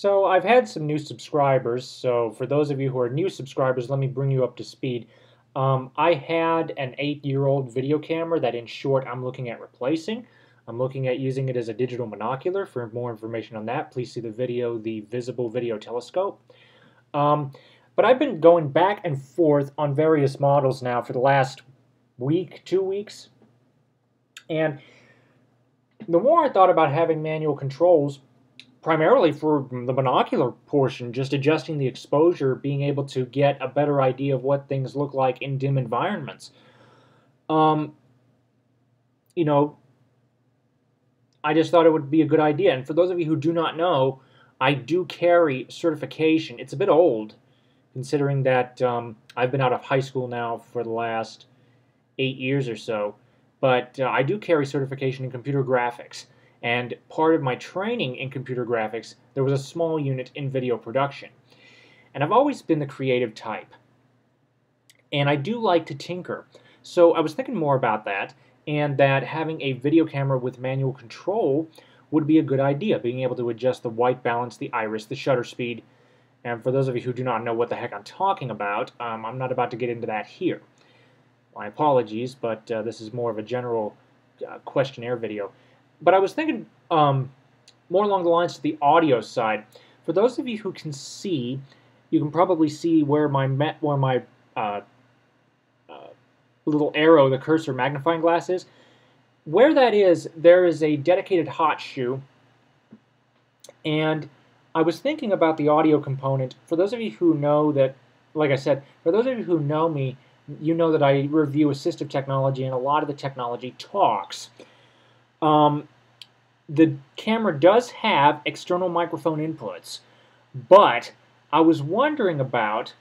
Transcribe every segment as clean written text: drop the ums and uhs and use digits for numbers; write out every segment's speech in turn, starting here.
So I've had some new subscribers, so for those of you who are new subscribers, let me bring you up to speed. I had an 8-year-old video camera that, in short, I'm looking at replacing. I'm looking at using it as a digital monocular. For more information on that, please see the video, the Visible Video Telescope. But I've been going back and forth on various models now for the last week, 2 weeks. And the more I thought about having manual controls, primarily for the binocular portion, just adjusting the exposure, being able to get a better idea of what things look like in dim environments. You know, I just thought it would be a good idea. And for those of you who do not know, I do carry certification. It's a bit old, considering that I've been out of high school now for the last 8 years or so. But I do carry certification in computer graphics. And part of my training in computer graphics, there was a small unit in video production. And I've always been the creative type. And I do like to tinker. So I was thinking more about that, and that having a video camera with manual control would be a good idea, being able to adjust the white balance, the iris, the shutter speed. And for those of you who do not know what the heck I'm talking about, I'm not about to get into that here. My apologies, but this is more of a general questionnaire video. But I was thinking more along the lines to the audio side. For those of you who can see, you can probably see where my little arrow, the cursor magnifying glass is. Where that is, there is a dedicated hot shoe. And I was thinking about the audio component. For those of you who know that, like I said, for those of you who know me, you know that I review assistive technology, and a lot of the technology talks. The camera does have external microphone inputs, but I was wondering about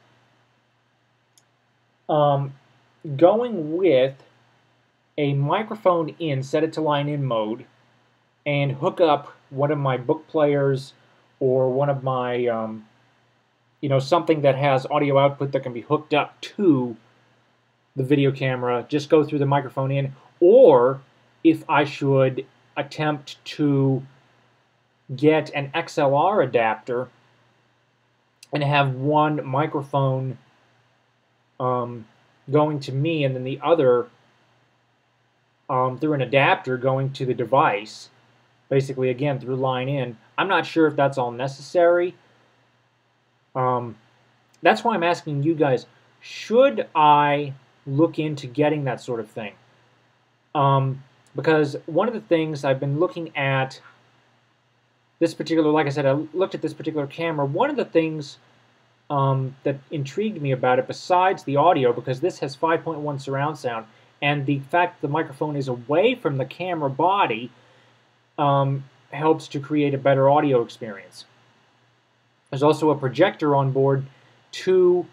going with a microphone in, set it to line in mode, and hook up one of my book players or one of my, something that has audio output that can be hooked up to the video camera, just go through the microphone in, or if I should attempt to get an XLR adapter and have one microphone going to me and then the other through an adapter going to the device, basically again through line in. I'm not sure if that's all necessary. That's why I'm asking you guys, should I look into getting that sort of thing? Because one of the things I've been looking at this particular, like I said, I looked at this particular camera. One of the things that intrigued me about it, besides the audio, because this has 5.1 surround sound, and the fact that the microphone is away from the camera body helps to create a better audio experience. There's also a projector on board to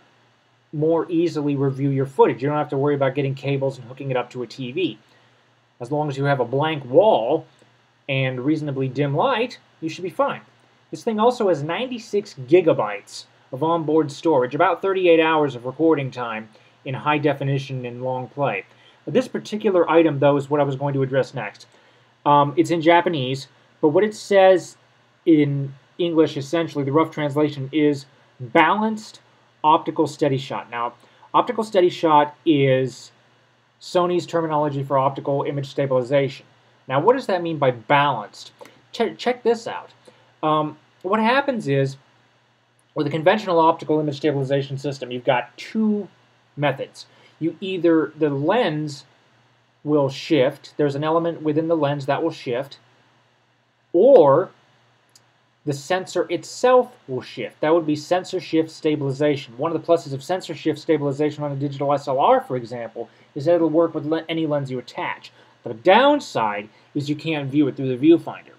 more easily review your footage. You don't have to worry about getting cables and hooking it up to a TV. As long as you have a blank wall and reasonably dim light, you should be fine. This thing also has 96 gigabytes of onboard storage, about 38 hours of recording time in high definition and long play. This particular item, though, is what I was going to address next. It's in Japanese, but what it says in English, essentially, the rough translation is balanced optical steady shot. Now, optical steady shot is Sony's terminology for optical image stabilization. Now, what does that mean by balanced? Check this out. What happens is, with a conventional optical image stabilization system, you've got two methods. The lens will shift, there's an element within the lens that will shift, or the sensor itself will shift. That would be sensor shift stabilization. One of the pluses of sensor shift stabilization on a digital SLR, for example, is that it'll work with any lens you attach. The downside is you can't view it through the viewfinder.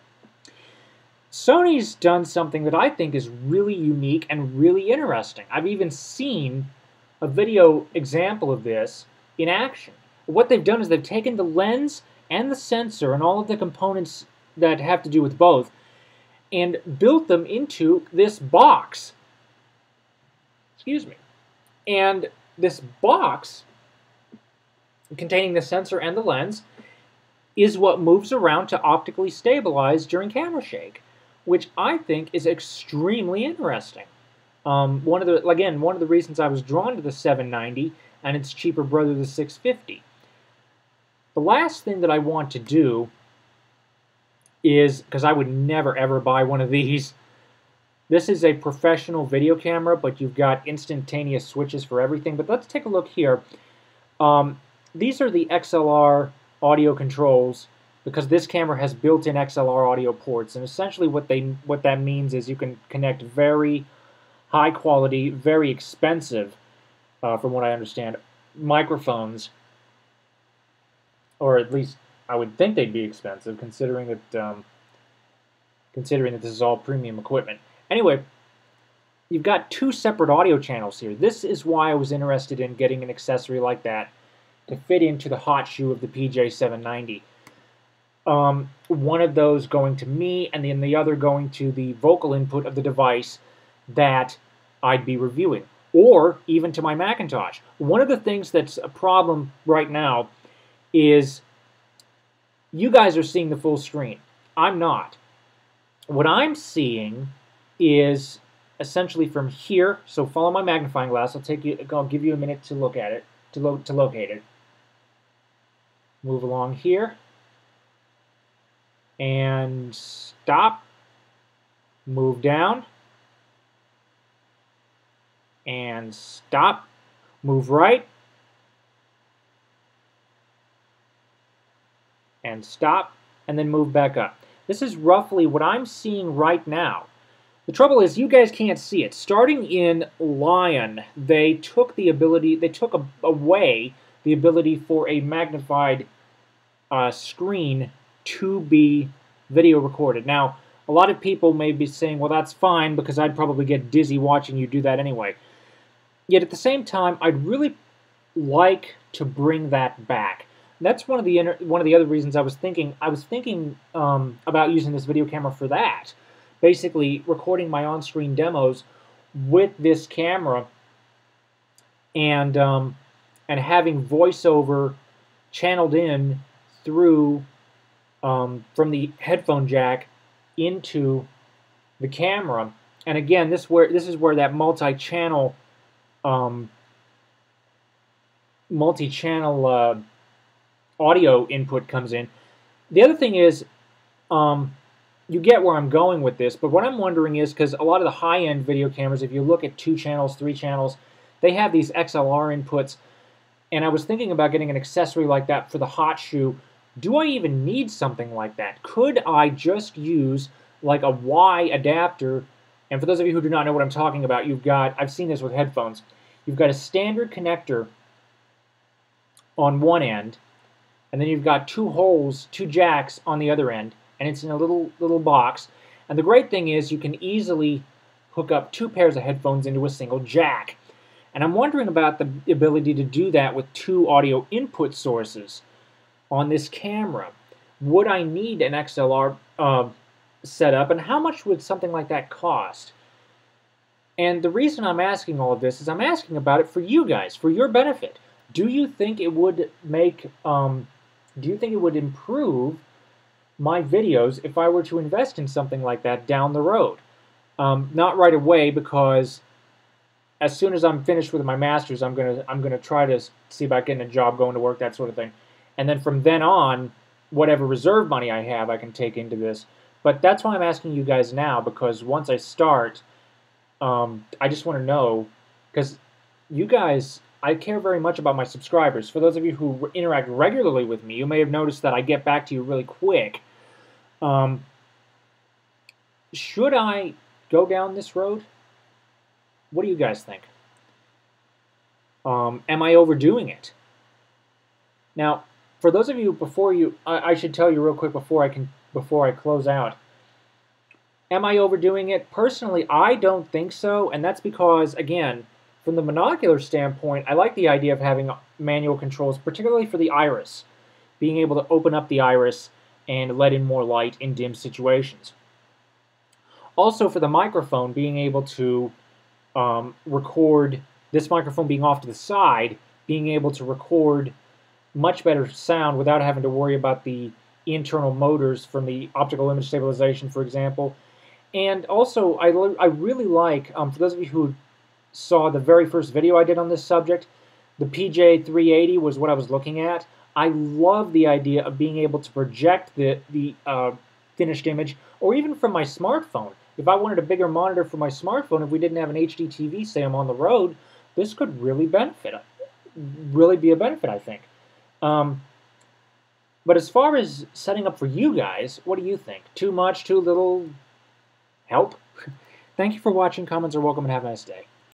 Sony's done something that I think is really unique and really interesting. I've even seen a video example of this in action. What they've done is they've taken the lens and the sensor and all of the components that have to do with both and built them into this box. Excuse me. And this box containing the sensor and the lens is what moves around to optically stabilize during camera shake. which I think is extremely interesting. One of the reasons I was drawn to the 790 and its cheaper brother, the 650. The last thing that I want to do is, because I would never ever buy one of these. This is a professional video camera, but you've got instantaneous switches for everything. But let's take a look here. These are the XLR audio controls, because this camera has built-in XLR audio ports, and essentially what that means is you can connect very high quality, very expensive, from what I understand, microphones, or at least I would think they'd be expensive, considering that this is all premium equipment. Anyway, you've got two separate audio channels here. This is why I was interested in getting an accessory like that to fit into the hot shoe of the PJ790. One of those going to me, and then the other going to the vocal input of the device that I'd be reviewing, or even to my Macintosh. One of the things that's a problem right now is you guys are seeing the full screen. I'm not. What I'm seeing is essentially from here. So follow my magnifying glass. I'll give you a minute to look at it, to locate it. Move along here and stop. Move down and stop. Move right and stop, and then move back up. This is roughly what I'm seeing right now. The trouble is, you guys can't see it. Starting in Lion, they took away the ability for a magnified screen to be video recorded. Now, a lot of people may be saying, well, that's fine, because I'd probably get dizzy watching you do that anyway. Yet at the same time, I'd really like to bring that back. That's one of the other reasons I was thinking about using this video camera for that. Basically, recording my on-screen demos with this camera and having voiceover channeled in through from the headphone jack into the camera. And again, this is where that multi-channel audio input comes in. The other thing is, you get where I'm going with this, but what I'm wondering is, because a lot of the high-end video cameras, if you look at 2 channels, 3 channels, they have these XLR inputs, and I was thinking about getting an accessory like that for the hot shoe. Do I even need something like that? Could I just use like a Y adapter? And for those of you who do not know what I'm talking about, I've seen this with headphones, you've got a standard connector on one end, and then you've got 2 holes, 2 jacks on the other end, and it's in a little box. And the great thing is you can easily hook up 2 pairs of headphones into a single jack. And I'm wondering about the ability to do that with 2 audio input sources on this camera. Would I need an XLR setup, and how much would something like that cost? And the reason I'm asking all of this is I'm asking about it for you guys, for your benefit. Do you think it would improve my videos if I were to invest in something like that down the road? Not right away, because as soon as I'm finished with my master's, I'm gonna try to see about getting a job, going to work, that sort of thing. And then from then on, whatever reserve money I have, I can take into this. But that's why I'm asking you guys now, because once I start, I just want to know, because you guys, I care very much about my subscribers. For those of you who interact regularly with me, you may have noticed that I get back to you really quick. Should I go down this road? What do you guys think? Am I overdoing it? Now, for those of you, I should tell you real quick before I close out. Am I overdoing it? Personally, I don't think so, and that's because, again, from the monocular standpoint, I like the idea of having manual controls, particularly for the iris, being able to open up the iris and let in more light in dim situations. Also, for the microphone, being able to record, this microphone being off to the side, being able to record much better sound without having to worry about the internal motors from the optical image stabilization, for example. And also, I really like, for those of you who saw the very first video I did on this subject, the PJ380 was what I was looking at. I love the idea of being able to project the finished image, or even from my smartphone. If I wanted a bigger monitor for my smartphone, if we didn't have an HD TV, say I'm on the road, this could really be a benefit, I think. But as far as setting up for you guys, what do you think? Too much, too little? Help? Thank you for watching. Comments are welcome, and have a nice day.